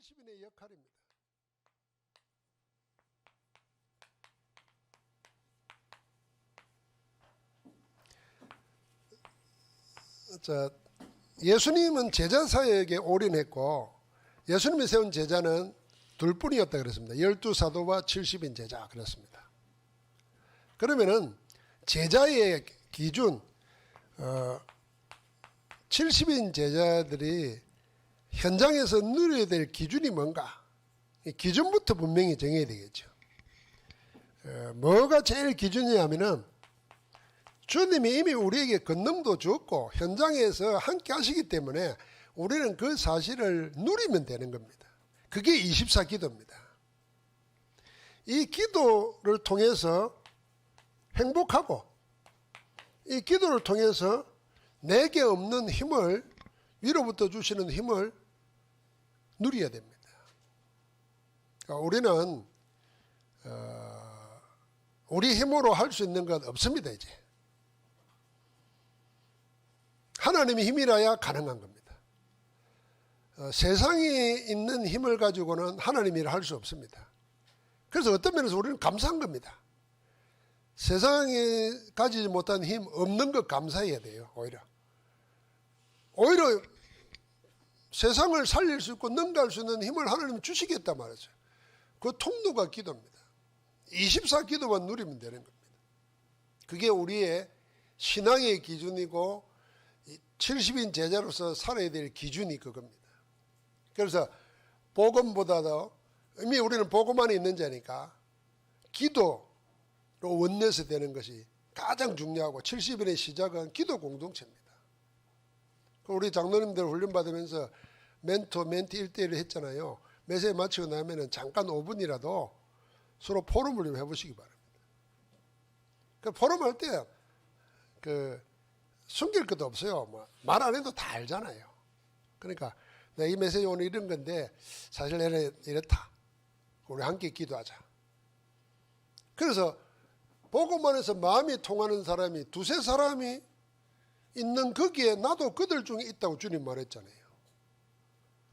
70인의 역할입니다. 자, 예수님은 제자 사역에 올인했고 예수님이 세운 제자는 둘뿐이었다 그랬습니다. 12사도와 70인 제자 그랬습니다. 그러면은 제자의 기준 70인 제자들이 현장에서 누려야 될 기준이 뭔가? 이 기준부터 분명히 정해야 되겠죠. 뭐가 제일 기준이냐면은 주님이 이미 우리에게 권능도 줬고 현장에서 함께 하시기 때문에 우리는 그 사실을 누리면 되는 겁니다. 그게 24기도입니다. 이 기도를 통해서 행복하고 이 기도를 통해서 내게 없는 힘을 위로부터 주시는 힘을 누려야 됩니다. 그러니까 우리는 우리 힘으로 할 수 있는 건 없습니다. 이제 하나님의 힘이라야 가능한 겁니다. 세상에 있는 힘을 가지고는 하나님 일을 할 수 없습니다. 그래서 어떤 면에서 우리는 감사한 겁니다. 세상에 가지지 못한 힘 없는 것 감사해야 돼요. 오히려 세상을 살릴 수 있고 능가할 수 있는 힘을 하나님 주시겠다 말이죠. 그 통로가 기도입니다. 24기도만 누리면 되는 겁니다. 그게 우리의 신앙의 기준이고 70인 제자로서 살아야 될 기준이 그겁니다. 그래서 복음보다도 이미 우리는 복음 안에 있는 자니까 기도로 원내서 되는 것이 가장 중요하고 70인의 시작은 기도 공동체입니다. 우리 장로님들 훈련받으면서 멘토, 멘티 1대1을 했잖아요. 메시지 마치고 나면은 잠깐 5분이라도 서로 포럼을 좀 해보시기 바랍니다. 그 포럼할 때 숨길 것도 없어요. 말 안 해도 다 알잖아요. 그러니까 내가 이 메시지 오늘 이런 건데 사실 이렇다. 우리 함께 기도하자. 그래서 복음만 해서 마음이 통하는 사람이 두세 사람이 있는 거기에 나도 그들 중에 있다고 주님 말했잖아요.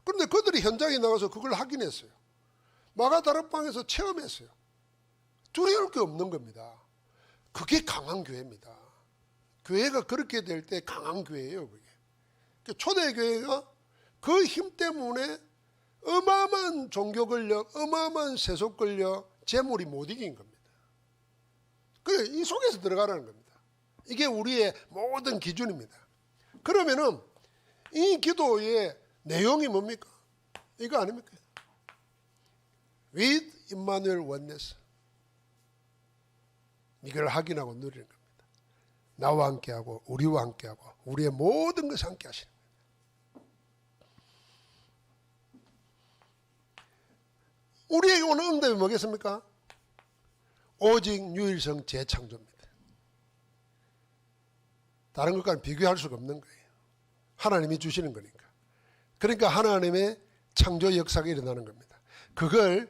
그런데 그들이 현장에 나가서 그걸 확인했어요. 마가다락방에서 체험했어요. 두려울 게 없는 겁니다. 그게 강한 교회입니다. 교회가 그렇게 될 때 강한 교회예요. 그게. 초대교회가 그 힘 때문에 어마어마한 종교 권력, 어마어마한 세속 권력, 재물이 못 이긴 겁니다. 그래, 이 속에서 들어가라는 겁니다. 이게 우리의 모든 기준입니다. 그러면은 이 기도의 내용이 뭡니까? 이거 아닙니까? With Emmanuel Oneness. 이걸 확인하고 누리는 겁니다. 나와 함께하고 우리와 함께하고 우리의 모든 것을 함께 하시는 겁니다. 우리에게 오는 응답이 뭐겠습니까? 오직 유일성 재창조입니다. 다른 것과는 비교할 수가 없는 거예요. 하나님이 주시는 거니까. 그러니까 하나님의 창조 역사가 일어나는 겁니다. 그걸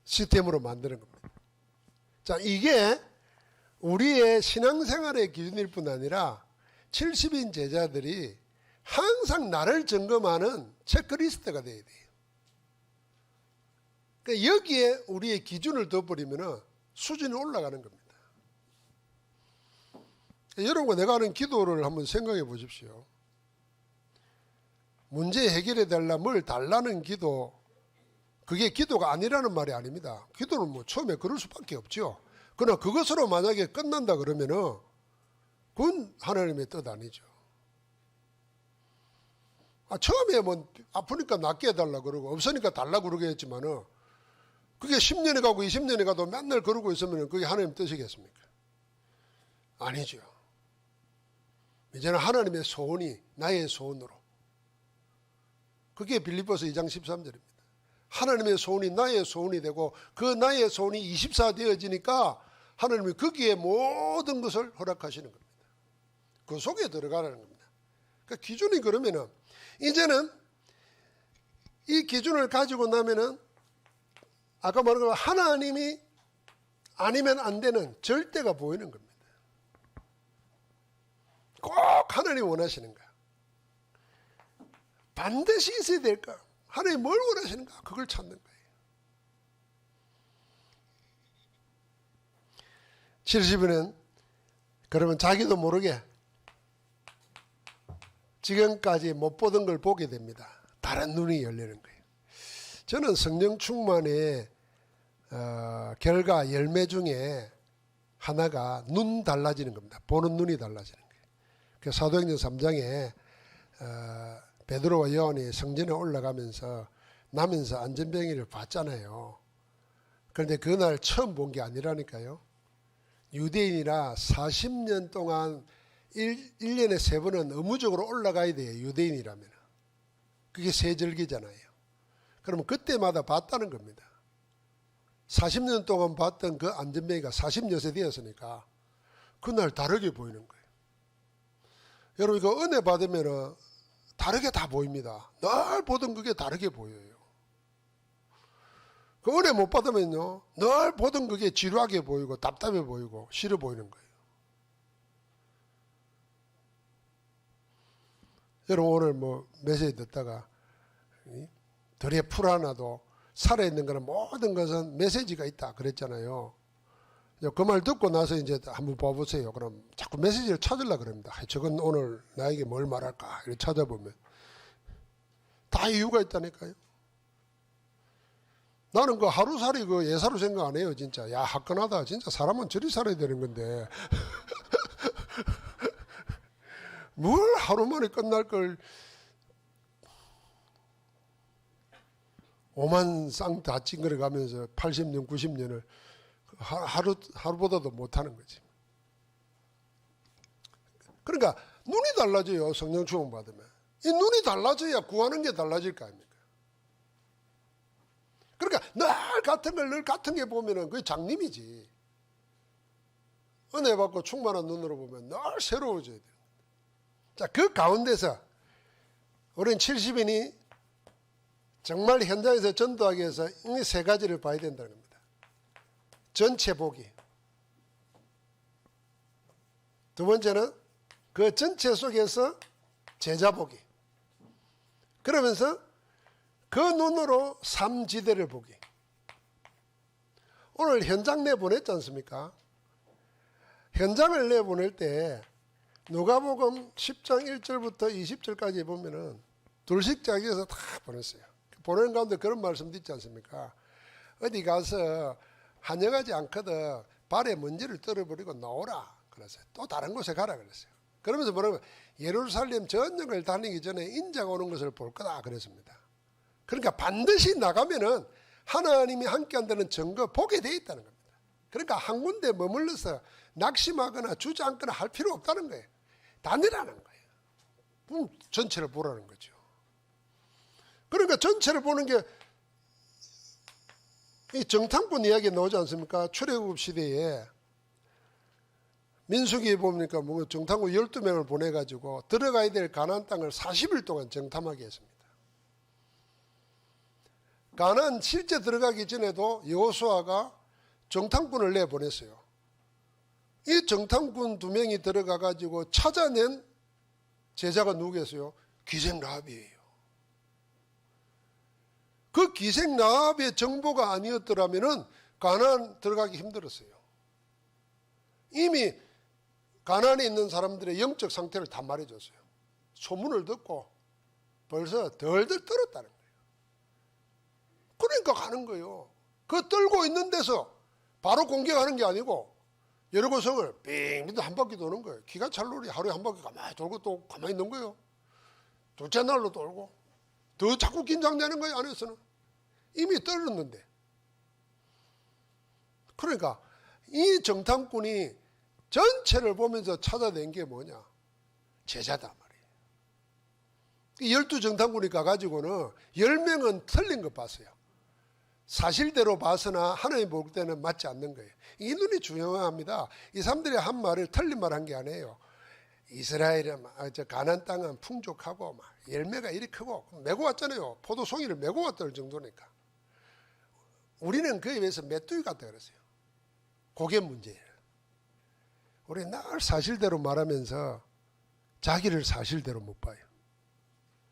시스템으로 만드는 겁니다. 자, 이게 우리의 신앙생활의 기준일 뿐 아니라 70인 제자들이 항상 나를 점검하는 체크리스트가 돼야 돼요. 그러니까 여기에 우리의 기준을 둬버리면 수준이 올라가는 겁니다. 여러분과 내가 하는 기도를 한번 생각해 보십시오. 문제 해결해 달라 뭘 달라는 기도, 그게 기도가 아니라는 말이 아닙니다. 기도는 뭐 처음에 그럴 수밖에 없죠. 그러나 그것으로 만약에 끝난다 그러면은 그건 하나님의 뜻 아니죠. 처음에 뭐 아프니까 낫게 해달라 그러고 없으니까 달라 그러겠지만은 그게 10년이 가고 20년이 가도 맨날 그러고 있으면 그게 하나님 뜻이겠습니까? 아니죠. 이제는 하나님의 소원이 나의 소원으로. 그게 빌립보서 2장 13절입니다. 하나님의 소원이 나의 소원이 되고 그 나의 소원이 24 되어지니까 하나님이 거기에 모든 것을 허락하시는 겁니다. 그 속에 들어가라는 겁니다. 그러니까 기준이 그러면은 이제는 이 기준을 가지고 나면은 아까 말한 거 하나님이 아니면 안 되는 절대가 보이는 겁니다. 꼭 하나님이 원하시는 거야. 반드시 있어야 될까? 하나님 뭘 원하시는가? 그걸 찾는 거예요. 70인은 그러면 자기도 모르게 지금까지 못 보던 걸 보게 됩니다. 다른 눈이 열리는 거예요. 저는 성령 충만의 결과 열매 중에 하나가 눈 달라지는 겁니다. 보는 눈이 달라지는 거예요. 그 사도행전 3장에 베드로와 요한이 성전에 올라가면서 나면서 안전병이를 봤잖아요. 그런데 그날 처음 본 게 아니라니까요. 유대인이라 40년 동안 1년에 3번은 의무적으로 올라가야 돼요. 유대인이라면. 그게 세절기잖아요. 그러면 그때마다 봤다는 겁니다. 40년 동안 봤던 그 안전뱅이가 40녀세 되었으니까 그날 다르게 보이는 거예요. 여러분 이거 은혜 받으면 다르게 다 보입니다. 늘 보던 그게 다르게 보여요. 그 은혜 못 받으면요 늘 보던 그게 지루하게 보이고 답답해 보이고 싫어 보이는 거예요. 여러분 오늘 뭐 메시지 듣다가 들에 풀 하나도 살아있는 거는 모든 것은 메시지가 있다 그랬잖아요. 그 말 듣고 나서 이제 한번 봐보세요. 그럼 자꾸 메시지를 찾으려고 그럽니다. 저건 오늘 나에게 뭘 말할까 이렇게 찾아보면 다 이유가 있다니까요. 나는 그 하루살이 그 예사로 생각 안 해요. 진짜 야 화끈하다. 진짜 사람은 저리 살아야 되는 건데 뭘 하루 만에 끝날 걸 5만 쌍 다 찡그려 가면서 80년 90년을 하루보다도 못하는 거지. 그러니까 눈이 달라져요. 성령 충만 받으면. 이 눈이 달라져야 구하는 게 달라질 거 아닙니까? 그러니까 늘 같은 걸 늘 같은 게 보면은 그게 장님이지. 은혜 받고 충만한 눈으로 보면 늘 새로워져야 돼요. 자, 그 가운데서 우리는 70인이 정말 현장에서 전도하기 위해서 이 세 가지를 봐야 된다는 겁니다. 전체 보기. 두 번째는 그 전체 속에서 제자 보기. 그러면서 그 눈으로 삼지대를 보기. 오늘 현장 내보냈지 않습니까? 현장을 내보낼 때 누가복음 10장 1절부터 20절까지 보면은 둘씩 짜기해서 다 보냈어요. 보내는 가운데 그런 말씀도 있지 않습니까? 어디 가서 한영하지 않거든 발에 먼지를 떨어버리고 나오라 그랬어요. 또 다른 곳에 가라 그랬어요. 그러면서 뭐라고 예루살렘 전역을 다니기 전에 인자가 오는 것을 볼 거다 그랬습니다. 그러니까 반드시 나가면은 하나님이 함께한다는 증거 보게 돼 있다는 겁니다. 그러니까 한 군데 머물러서 낙심하거나 주저앉거나 할 필요 없다는 거예요. 다니라는 거예요. 그럼 전체를 보라는 거죠. 그러니까 전체를 보는 게 이 정탐꾼 이야기 나오지 않습니까? 출애굽 시대에 민수기에 보니까 뭐 정탐꾼 12명을 보내가지고 들어가야 될 가나안 땅을 40일 동안 정탐하게 했습니다. 가나안 실제 들어가기 전에도 여호수아가 정탐꾼을 내보냈어요. 이 정탐꾼 2명이 들어가가지고 찾아낸 제자가 누구겠어요? 기생 라합이에요. 그 기생 라합의 정보가 아니었더라면은 가나안 들어가기 힘들었어요. 이미 가나안에 있는 사람들의 영적 상태를 다 말해줬어요. 소문을 듣고 벌써 덜덜 떨었다는 거예요. 그러니까 가는 거예요. 그 떨고 있는 데서 바로 공격하는 게 아니고 여리고성을 빙빙 한 바퀴 도는 거예요. 기가 찰놀이 하루에 한 바퀴 가만히 돌고 또 가만히 있는 거예요. 둘째 날로 돌고 더 자꾸 긴장되는 거예요. 안에서는 이미 떨었는데. 그러니까 이 정탐꾼이 전체를 보면서 찾아낸 게 뭐냐? 제자다 말이에요. 12정탐꾼이 가가지고는 10명은 틀린 것 봤어요. 사실대로 봐서나 하나님 볼 때는 맞지 않는 거예요. 이 눈이 중요합니다. 이 사람들이 한 말을 틀린 말 한 게 아니에요. 이스라엘은 가나안 땅은 풍족하고 막 열매가 이리 크고 메고 왔잖아요. 포도송이를 메고 왔다는 정도니까. 우리는 그에 비해서 메뚜기 같다 그랬어요. 그게 문제예요. 우리 늘 사실대로 말하면서 자기를 사실대로 못 봐요.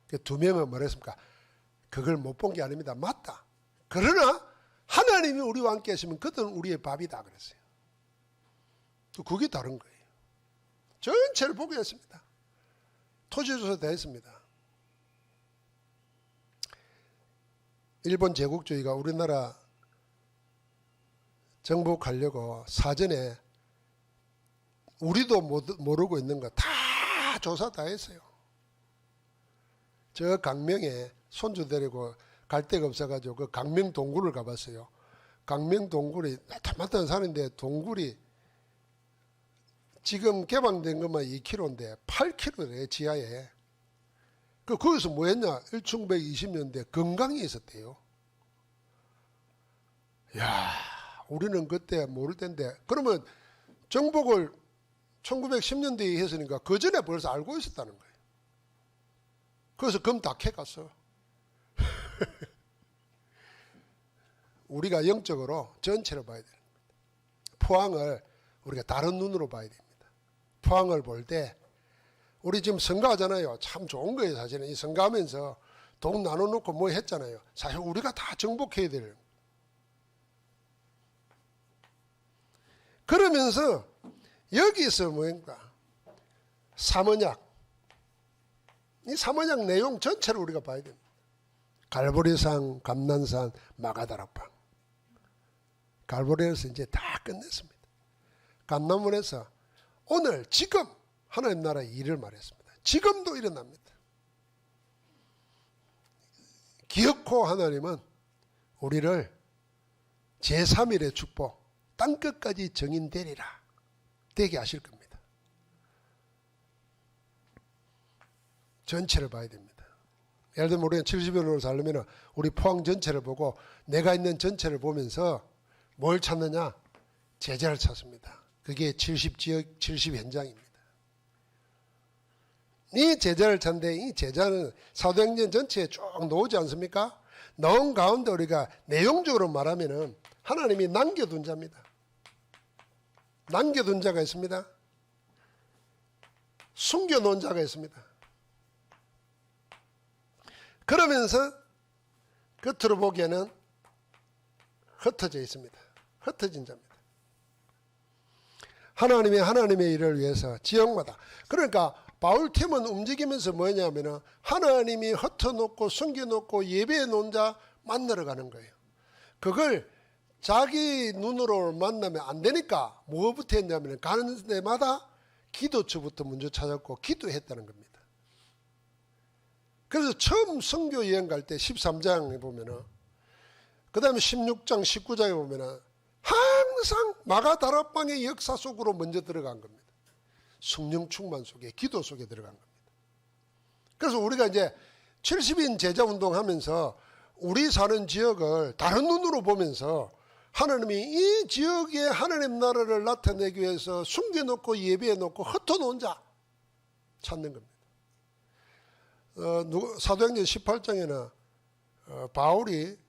2명은 뭐랬습니까? 그걸 못 본 게 아닙니다. 맞다. 그러나 하나님이 우리와 함께 하시면 그들은 우리의 밥이다 그랬어요. 또 그게 다른 거예요. 전체를 보게 했습니다. 토지조사 다 했습니다. 일본 제국주의가 우리나라 정복하려고 사전에 우리도 모르고 있는 거 다 조사 다 했어요. 저 강명에 손주 데리고 갈 데가 없어가지고 그 강명 동굴을 가봤어요. 강명 동굴이 나타났던 산인데 동굴이 지금 개방된 것만 2km인데 8km래 지하에. 거기서 뭐 했냐? 1920년대 건강이 있었대요. 야, 우리는 그때 모를 텐데. 그러면 정복을 1910년대에 했으니까 그 전에 벌써 알고 있었다는 거예요. 그래서 검 다 캐갔어. 우리가 영적으로 전체를 봐야 됩니다. 포항을 우리가 다른 눈으로 봐야 됩니다. 포항을 볼 때 우리 지금 선거하잖아요. 참 좋은 거예요. 사실은 이 선거하면서 돈 나눠놓고 뭐 했잖아요. 사실 우리가 다 정복해야 돼요. 그러면서 여기서 뭐인가 삼언약, 이 삼언약 내용 전체를 우리가 봐야 됩니다. 갈보리산, 감난산, 마가다락방. 갈보리에서 이제 다 끝냈습니다. 감난문에서 오늘 지금 하나님 나라의 일을 말했습니다. 지금도 일어납니다. 기어코 하나님은 우리를 제3일의 축복, 땅끝까지 정인되리라 되게 하실 겁니다. 전체를 봐야 됩니다. 예를 들면 우리가 70년으로 살려면 우리 포항 전체를 보고 내가 있는 전체를 보면서 뭘 찾느냐? 제자를 찾습니다. 그게 70지역, 70현장입니다. 이 제자를 찾는데 이 제자는 사도행전 전체에 쭉 나오지 않습니까? 나온 가운데 우리가 내용적으로 말하면은 하나님이 남겨둔 자입니다. 남겨둔 자가 있습니다. 숨겨놓은 자가 있습니다. 그러면서 겉으로 보기에는 흩어져 있습니다. 흩어진 자입니다. 하나님의 일을 위해서 지역마다. 그러니까 바울팀은 움직이면서 뭐냐면은 하나님이 흩어놓고 숨겨놓고 예배해 놓은 자 만나러 가는 거예요. 그걸 자기 눈으로 만나면 안 되니까 뭐부터 했냐면 가는 데마다 기도처부터 먼저 찾았고 기도했다는 겁니다. 그래서 처음 선교 여행 갈 때 13장에 보면은 그 다음에 16장 19장에 보면은 항상 마가다락방의 역사 속으로 먼저 들어간 겁니다. 성령 충만 속에 기도 속에 들어간 겁니다. 그래서 우리가 이제 70인 제자 운동하면서 우리 사는 지역을 다른 눈으로 보면서 하나님이 이 지역에 하나님 나라를 나타내기 위해서 숨겨놓고 예배해놓고 흩어놓은 자 찾는 겁니다. 사도행전 18장에는 바울이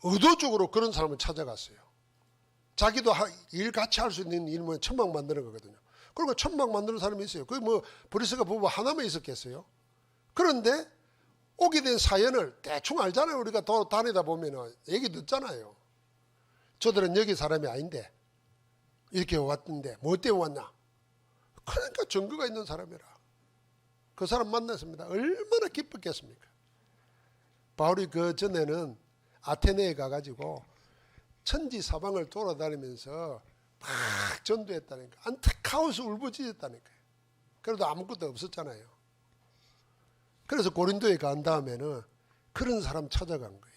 의도적으로 그런 사람을 찾아갔어요. 자기도 일 같이 할 수 있는 일은 천막 만드는 거거든요. 그러니까 천막 만드는 사람이 있어요. 그게 뭐 브리스가 부부 하나만 있었겠어요. 그런데 오게 된 사연을 대충 알잖아요. 우리가 다니다 보면 얘기 듣잖아요. 저들은 여기 사람이 아닌데 이렇게 왔는데 뭐 때문에 왔냐. 그러니까 증거가 있는 사람이라. 그 사람 만났습니다. 얼마나 기뻤겠습니까. 바울이 그 전에는 아테네에 가가지고 천지 사방을 돌아다니면서 막 전도했다니까. 안타까워서 울부짖었다니까요. 그래도 아무것도 없었잖아요. 그래서 고린도에 간 다음에는 그런 사람 찾아간 거예요.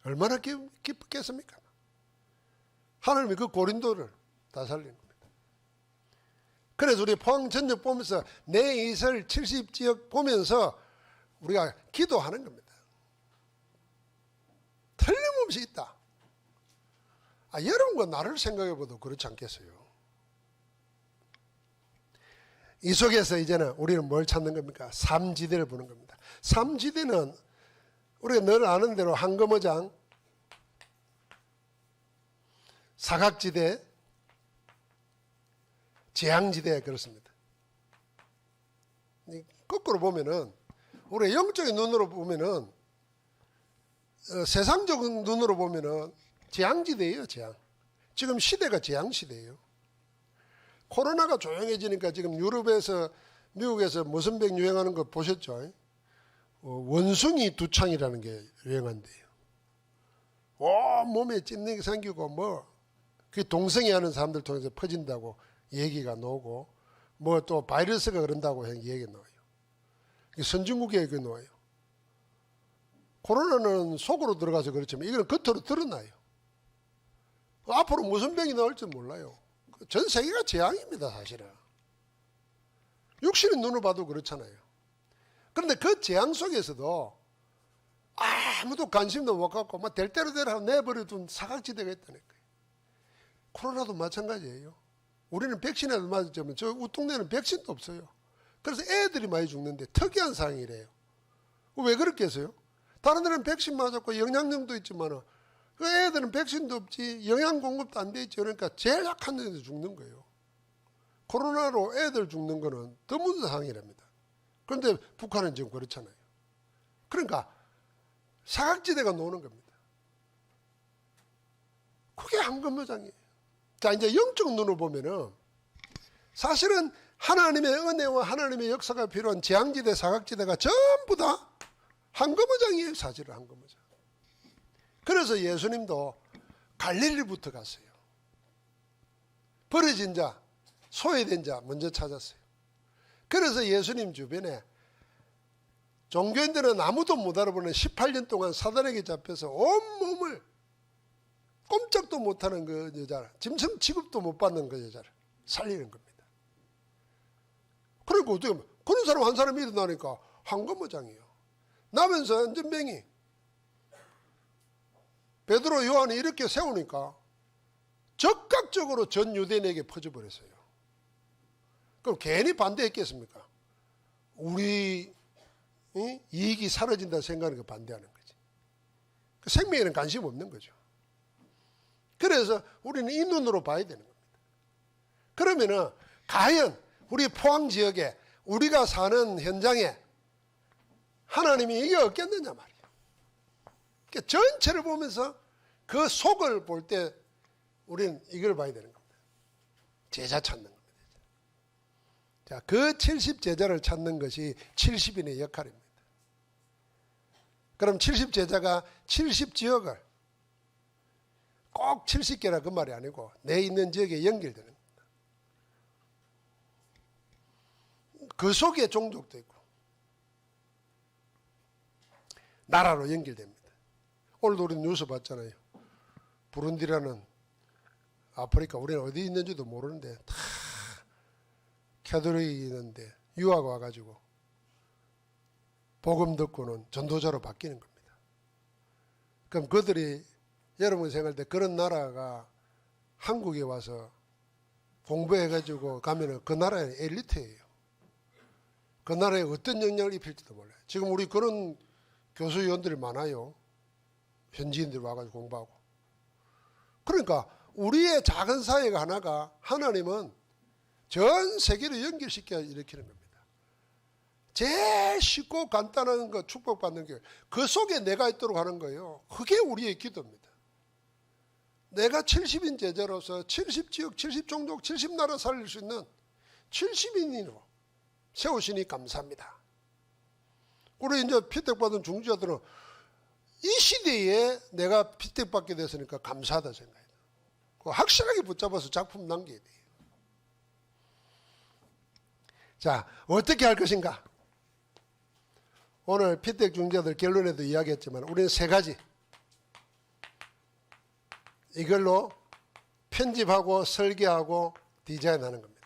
얼마나 기쁘겠습니까? 하나님이 그 고린도를 다 살린 겁니다. 그래서 우리 포항 전역 보면서 내 이설 70지역 보면서 우리가 기도하는 겁니다. 틀림없이 있다. 여러분과 나를 생각해봐도 그렇지 않겠어요? 이 속에서 이제는 우리는 뭘 찾는 겁니까? 삼지대를 보는 겁니다. 삼지대는 우리가 늘 아는 대로 한거머장, 사각지대, 재앙지대 그렇습니다. 거꾸로 보면은 우리가 영적인 눈으로 보면은 세상적 눈으로 보면은 재앙지대예요, 재앙. 지금 시대가 재앙시대예요. 코로나가 조용해지니까 지금 유럽에서, 미국에서 무슨 병 유행하는 거 보셨죠? 원숭이 두창이라는 게 유행한대요. 몸에 찐내기 생기고 그 동성애 하는 사람들 통해서 퍼진다고 얘기가 나오고 또 바이러스가 그런다고 얘기가 나와요. 선진국에 얘기가 나와요. 코로나는 속으로 들어가서 그렇지만 이건 겉으로 드러나요. 앞으로 무슨 병이 나올지 몰라요. 전 세계가 재앙입니다, 사실은. 육신의 눈으로 봐도 그렇잖아요. 그런데 그 재앙 속에서도 아무도 관심도 못 갖고 될 대로 되라 내버려둔 사각지대가 있다는 거예요. 코로나도 마찬가지예요. 우리는 백신에도 맞았지만 저 우뚱내는 백신도 없어요. 그래서 애들이 많이 죽는데 특이한 상황이래요. 왜 그렇겠어요? 다른 데는 백신 맞았고 영양령도 있지만 그 애들은 백신도 없지 영양 공급도 안 돼 있지. 그러니까 제일 약한 데서 죽는 거예요. 코로나로 애들 죽는 거는 드문 상황이랍니다. 그런데 북한은 지금 그렇잖아요. 그러니까 사각지대가 노는 겁니다. 그게 한금무장이에요. 자, 이제 영적 눈으로 보면은 사실은 하나님의 은혜와 하나님의 역사가 필요한 재앙지대, 사각지대가 전부 다 한금무장이에요, 사실은 한금무장. 그래서 예수님도 갈릴리부터 갔어요. 버려진 자, 소외된 자 먼저 찾았어요. 그래서 예수님 주변에 종교인들은 아무도 못 알아보는 18년 동안 사단에게 잡혀서 온몸을 꼼짝도 못하는 그 여자를, 짐승 취급도 못 받는 그 여자를 살리는 겁니다. 그러니까 어떻게 하면 그런 사람 한 사람이 일어나니까 한금무장이에요. 나면서 안전병이 베드로 요한이 이렇게 세우니까 적극적으로 전 유대인에게 퍼져버렸어요. 그럼 괜히 반대했겠습니까? 우리 이익이 사라진다 생각하는 거 반대하는 거지. 그 생명에는 관심 없는 거죠. 그래서 우리는 이 눈으로 봐야 되는 겁니다. 그러면은 과연 우리 포항 지역에 우리가 사는 현장에 하나님이 이게 없겠느냐 말이에요. 그러니까 전체를 보면서 그 속을 볼 때 우리는 이걸 봐야 되는 겁니다. 제자 찾는 겁니다. 자, 그 70 제자를 찾는 것이 70인의 역할입니다. 그럼 70 제자가 70 지역을 꼭 70개라 그 말이 아니고 내 있는 지역에 연결되는 겁니다. 그 속에 종족도 있고 나라로 연결됩니다. 오늘도 우리 뉴스 봤잖아요. 부룬디라는 아프리카, 우리는 어디 있는지도 모르는데 다 캐톨릭이 있는데 유학 와가지고 복음 듣고는 전도자로 바뀌는 겁니다. 그럼 그들이 여러분 생각할 때 그런 나라가 한국에 와서 공부해가지고 가면은 그 나라의 엘리트예요. 그 나라에 어떤 영향을 입힐지도 몰라요. 지금 우리 그런 교수위원들이 많아요. 현지인들이 와가지고 공부하고. 그러니까 우리의 작은 사회가 하나가 하나님은 전 세계를 연결시켜 일으키는 겁니다. 제일 쉽고 간단한 거 축복받는 게 그 속에 내가 있도록 하는 거예요. 그게 우리의 기도입니다. 내가 70인 제자로서 70지역, 70종족, 70나라 살릴 수 있는 70인으로 세우시니 감사합니다. 우리 이제 피택받은 중지자들은 이 시대에 내가 피택받게 됐으니까 감사하다 생각해요. 확실하게 붙잡아서 작품 남겨야 돼요. 자, 어떻게 할 것인가? 오늘 피택 중지자들 결론에도 이야기했지만 우리는 세 가지 이걸로 편집하고 설계하고 디자인하는 겁니다.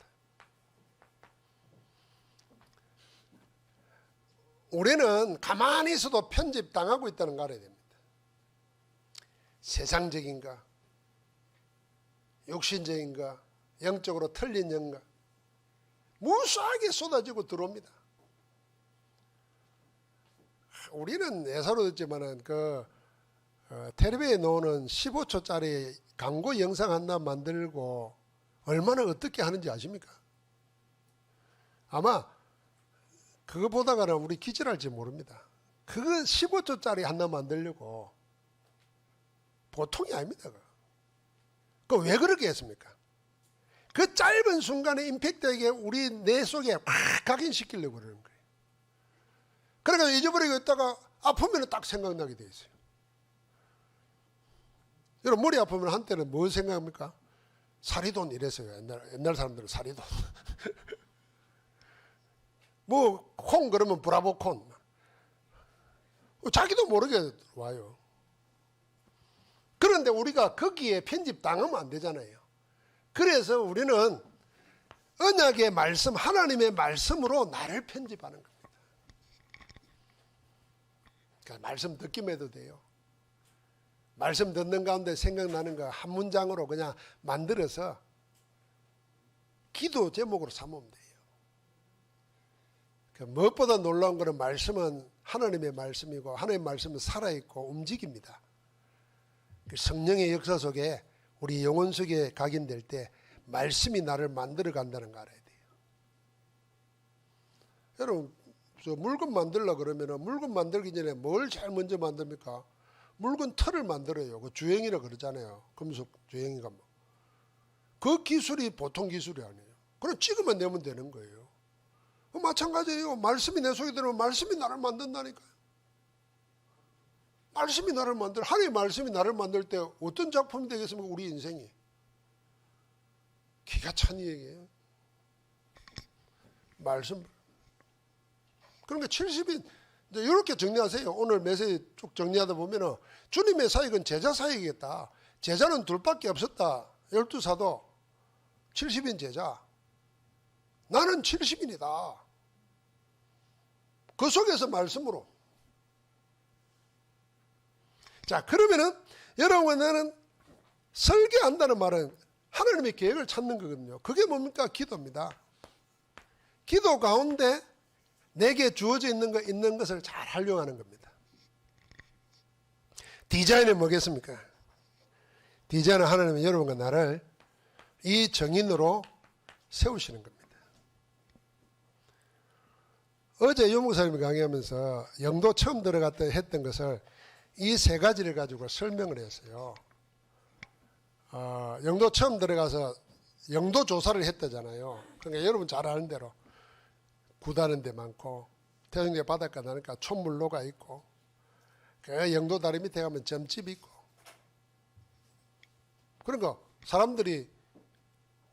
우리는 가만히 있어도 편집당하고 있다는 거 알아야 됩니다. 세상적인가, 육신적인가, 영적으로 틀린 영가 무수하게 쏟아지고 들어옵니다. 우리는 예사로 듣지만은 텔레비에 나오는 15초짜리 광고 영상 하나 만들고 얼마나 어떻게 하는지 아십니까? 아마 그거 보다가는 우리 기절할지 모릅니다. 그거 15초짜리 하나 만들려고 보통이 아닙니다. 그 왜 그렇게 했습니까? 그 짧은 순간에 임팩트에게 우리 뇌 속에 확 각인시키려고 그러는 거예요. 그러니까 잊어버리고 있다가 아프면 딱 생각나게 돼 있어요. 여러분 머리 아프면 한때는 뭐 생각합니까? 사리돈 이랬어요. 옛날 사람들은 사리돈. 뭐 콩 그러면 브라보콘. 자기도 모르게 와요. 그런데 우리가 거기에 편집 당하면 안 되잖아요. 그래서 우리는 언약의 말씀, 하나님의 말씀으로 나를 편집하는 겁니다. 그러니까 말씀 듣기만 해도 돼요. 말씀 듣는 가운데 생각나는 거 한 문장으로 그냥 만들어서 기도 제목으로 삼으면 돼요. 무엇보다 놀라운 것은 말씀은 하나님의 말씀이고 하나님의 말씀은 살아있고 움직입니다. 성령의 역사 속에 우리 영혼 속에 각인될 때 말씀이 나를 만들어 간다는 거 알아야 돼요. 여러분 저 물건 만들려고 그러면 물건 만들기 전에 뭘 제일 먼저 만듭니까? 물건 틀을 만들어요. 그 주행이라 그러잖아요. 금속 주행이가 뭐. 그 기술이 보통 기술이 아니에요. 그럼 찍으면 내면 되는 거예요. 마찬가지예요. 말씀이 내 속에 들어오면 말씀이 나를 만든다니까요. 말씀이 나를 만들, 하나님의 말씀이 나를 만들 때 어떤 작품이 되겠습니까? 우리 인생이. 기가 찬 얘기예요. 말씀. 그러니까 70인, 이제 이렇게 정리하세요. 오늘 메시지 쭉 정리하다 보면은 주님의 사역은 제자 사역이겠다. 제자는 둘밖에 없었다. 12사도 70인 제자. 나는 70인이다. 그 속에서 말씀으로. 자, 그러면은 여러분은 설계한다는 말은 하나님의 계획을 찾는 거거든요. 그게 뭡니까? 기도입니다. 기도 가운데 내게 주어져 있는 것을 잘 활용하는 겁니다. 디자인은 뭐겠습니까? 디자인은 하나님은 여러분과 나를 이 정인으로 세우시는 겁니다. 어제 유목사님이 강의하면서 영도 처음 들어갔다 했던 것을 이 세 가지를 가지고 설명을 했어요. 영도 처음 들어가서 영도 조사를 했다잖아요. 그러니까 여러분 잘 아는 대로 구다는 데 많고 태평양 바닷가 나니까 촌물로가 있고 그 영도 다리 밑에 가면 점집이 있고 그러니까 사람들이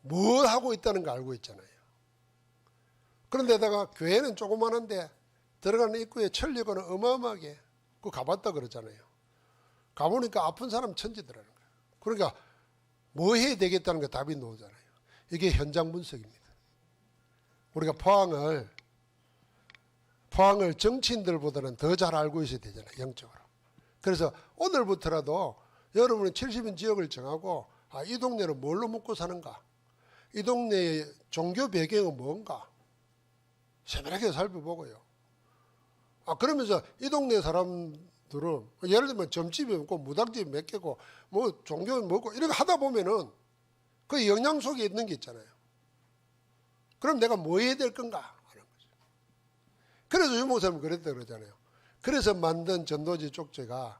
뭘 하고 있다는 거 알고 있잖아요. 그런데다가 교회는 조그마한데 들어가는 입구에 천리고는 어마어마하게 그거 가봤다 그러잖아요. 가보니까 아픈 사람 천지더라는 거예요. 그러니까 뭐 해야 되겠다는 거 답이 나오잖아요. 이게 현장 분석입니다. 우리가 포항을 정치인들보다는 더 잘 알고 있어야 되잖아요. 영적으로. 그래서 오늘부터라도 여러분은 70인 지역을 정하고 이 동네는 뭘로 먹고 사는가? 이 동네의 종교 배경은 뭔가? 세밀하게 살펴보고요. 그러면서 이 동네 사람들은 예를 들면 점집이 없고 무당집이 몇 개고 뭐 종교는 뭐고 이렇게 하다 보면은 그 영향 속에 있는 게 있잖아요. 그럼 내가 뭐 해야 될 건가 하는 거죠. 그래서 유목사님은 그랬다 그러잖아요. 그래서 만든 전도지 쪽지가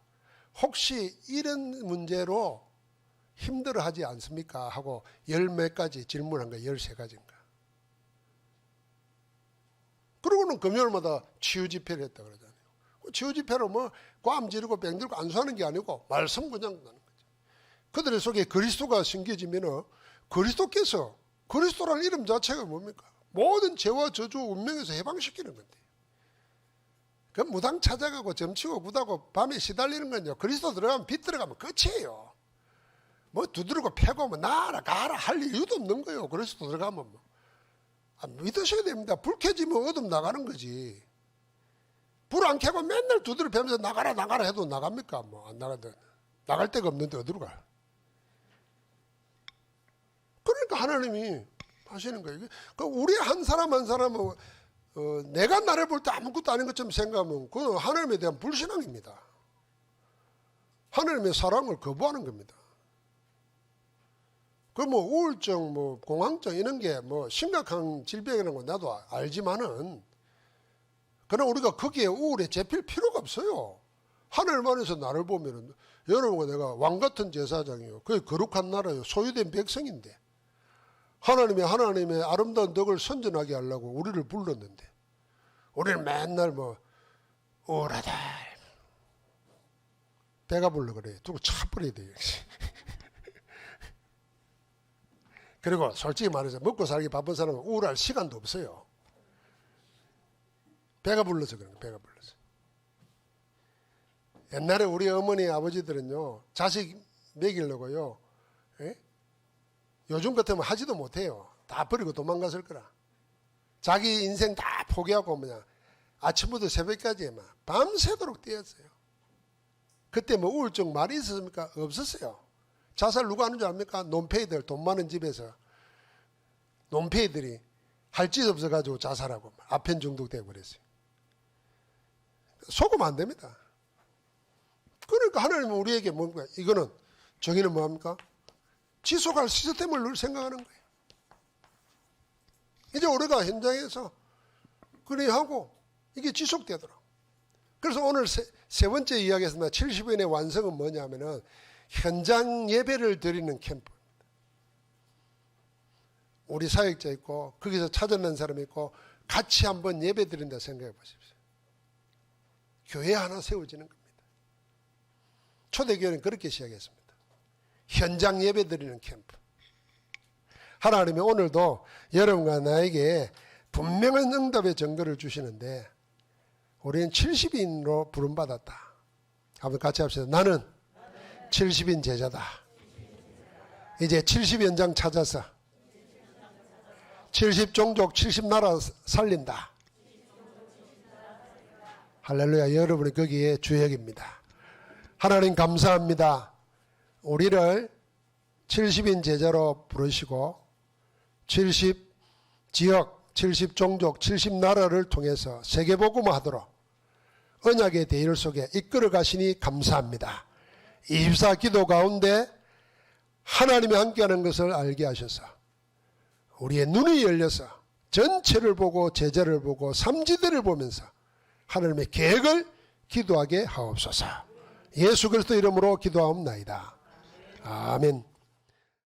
혹시 이런 문제로 힘들어하지 않습니까? 하고 열 몇 가지 질문한 거예요. 13가지인가. 그러고는 금요일마다 치유 집회를 했다 그러잖아요. 치유 집회로 뭐 꽌 지르고 뺑 들고 안수하는 게 아니고 말씀 그냥 나는 거죠. 그들 속에 그리스도가 심겨지면은 그리스도께서 그리스도라는 이름 자체가 뭡니까? 모든 죄와 저주 운명에서 해방시키는 건데. 그 무당 찾아가고 점치고 구다고 밤에 시달리는 건요. 그리스도 들어가면 빛 들어가면 끝이에요. 뭐 두드리고 패고 뭐 나라 가라 할 이유도 없는 거예요. 그리스도 들어가면 뭐. 믿으셔야 됩니다. 불 켜지면 어둠 나가는 거지. 불 안 켜고 맨날 두드려 패면서 나가라 해도 나갑니까? 뭐 안 나가든 나갈 데가 없는데 어디로 가? 그러니까 하나님이 하시는 거예요. 우리 한 사람 한 사람은 내가 나를 볼 때 아무것도 아닌 것처럼 생각하면 그건 하나님에 대한 불신앙입니다. 하나님의 사랑을 거부하는 겁니다. 그 뭐 우울증, 뭐 공황증 이런 게 뭐 심각한 질병이라는 건 나도 알지만은 그러나 우리가 거기에 우울에 잡힐 필요가 없어요. 하늘 안에서 나를 보면은 여러분과 내가 왕 같은 제사장이요. 그게 거룩한 나라요. 소유된 백성인데. 하나님의 아름다운 덕을 선전하게 하려고 우리를 불렀는데 우리는 맨날 뭐 우울하다. 배가 불러 그래. 두고 차버려야 돼. 그리고 솔직히 말해서 먹고 살기 바쁜 사람은 우울할 시간도 없어요. 배가 불러서 그런 거예요. 배가 불러서. 옛날에 우리 어머니 아버지들은요. 자식 먹이려고요. 예? 요즘 같으면 하지도 못해요. 다 버리고 도망갔을 거라. 자기 인생 다 포기하고 그냥 아침부터 새벽까지 막 밤새도록 뛰었어요. 그때 뭐 우울증 말이 있었습니까? 없었어요. 자살 누가 하는 줄 압니까? 논팽이들, 돈 많은 집에서 논팽이들이 할 짓 없어가지고 자살하고 아편 중독되고 그랬어요. 속으면 안 됩니다. 그러니까 하나님은 우리에게 뭔가 이거는 정의는 뭐합니까? 지속할 시스템을 늘 생각하는 거예요. 이제 우리가 현장에서 그래 하고 이게 지속되더라고. 그래서 오늘 세 번째 이야기에서 70인의 완성은 뭐냐면은 현장 예배를 드리는 캠프. 우리 사역자 있고 거기서 찾아낸 사람이 있고 같이 한번 예배 드린다 생각해 보십시오. 교회 하나 세워지는 겁니다. 초대교회는 그렇게 시작했습니다. 현장 예배 드리는 캠프. 하나님이 오늘도 여러분과 나에게 분명한 응답의 증거를 주시는데 우리는 70인으로 부름받았다. 한번 같이 합시다. 나는 70인 제자다. 이제 70연장 찾아서 70종족 70나라 살린다. 할렐루야. 여러분이 거기에 주역입니다. 하나님 감사합니다. 우리를 70인 제자로 부르시고 70지역 70종족 70나라를 통해서 세계복음화하도록 언약의 대열 속에 이끌어 가시니 감사합니다. 24 기도 가운데 하나님이 함께하는 것을 알게 하셔서 우리의 눈이 열려서 전체를 보고 제자를 보고 삼지대를 보면서 하나님의 계획을 기도하게 하옵소서. 예수 그리스도 이름으로 기도하옵나이다. 아멘.